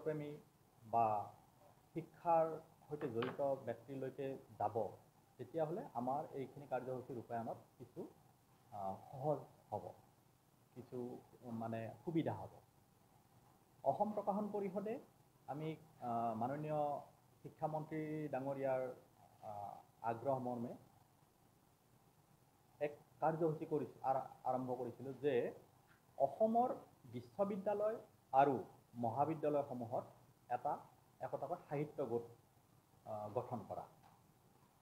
সাহিত্যপ্ৰেমী বা শিক্ষাৰ সৈতে জড়িত ব্যক্তিলৈকে যাব তেতিয়াহ'লে আমাৰ এইখিনি কাৰ্যসূচী ৰূপায়ণত কিছু সহজ হ'ব, কিছু মানে সুবিধা হ'ব। অসম প্ৰকাশন পৰিষদে আমি মাননীয় শিক্ষামন্ত্ৰী ডাঙৰীয়াৰ আগ্ৰহ মৰ্মে এক কাৰ্যসূচী আৰম্ভ কৰিছিলোঁ যে অসমৰ বিশ্ববিদ্যালয় আৰু মহাবিদ্যালয়সমূহত একোটাকৈ সাহিত্য গোট গঠন কৰা।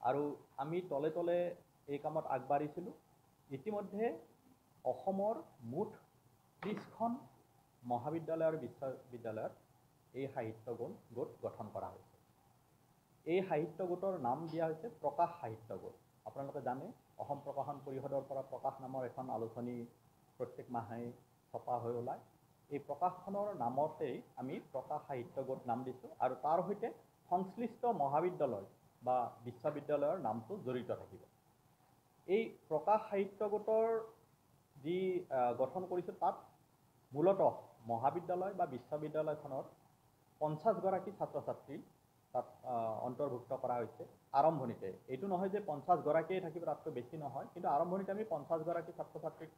আৰু আমি তলে তলে এই কামত আগবাঢ়িছিলোঁ। ইতিমধ্যে অসমৰ মুঠ 30খন মহাবিদ্যালয় আৰু বিশ্ববিদ্যালয়ত এই সাহিত্য গোট গঠন কৰা হৈছে। এই সাহিত্য গোটৰ নাম দিয়া হৈছে প্ৰকাশ সাহিত্য গোট। আপোনালোকে জানে অসম প্ৰকাশন পৰিষদৰ পৰা প্ৰকাশ নামৰ এখন আলোচনী প্ৰত্যেক মাহে ছপা হৈ ওলায়। এই প্ৰকাশখনৰ নামতেই আমি প্ৰকাশ সাহিত্য গোট নাম দিছোঁ আৰু তাৰ সৈতে সংশ্লিষ্ট মহাবিদ্যালয় বা বিশ্ববিদ্যালয়ৰ নামটো জড়িত থাকিব। এই প্ৰকাশ সাহিত্য গোটৰ যি গঠন কৰিছোঁ তাত মূলতঃ মহাবিদ্যালয় বা বিশ্ববিদ্যালয়খনৰ 50গৰাকী ছাত্ৰ ছাত্ৰী তাত অন্তৰ্ভুক্ত কৰা হৈছে আৰম্ভণিতে। এইটো নহয় যে 50গৰাকীয়ে থাকিব, তাতকৈ বেছি নহয়, কিন্তু আৰম্ভণিতে আমি 50গৰাকী ছাত্ৰ ছাত্ৰীক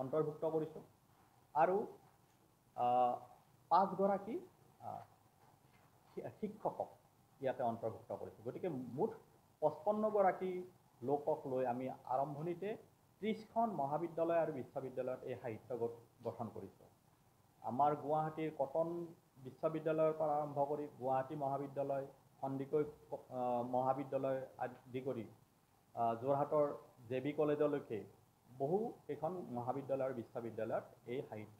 অন্তৰ্ভুক্ত কৰিছোঁ আৰু 5গৰাকী শিক্ষকক ইয়াতে অন্তৰ্ভুক্ত কৰিছোঁ। গতিকে মুঠ 55গৰাকী লোকক লৈ আমি আৰম্ভণিতে 30খন মহাবিদ্যালয় আৰু বিশ্ববিদ্যালয়ত এই সাহিত্য গোট গঠন কৰিছোঁ। আমাৰ গুৱাহাটীৰ কটন বিশ্ববিদ্যালয়ৰ পৰা আৰম্ভ কৰি গুৱাহাটী মহাবিদ্যালয়, সন্দিকৈ মহাবিদ্যালয় আদি কৰি যোৰহাটৰ JB কলেজলৈকে বহুকেইখন মহাবিদ্যালয় আৰু বিশ্ববিদ্যালয়ত এই সাহিত্য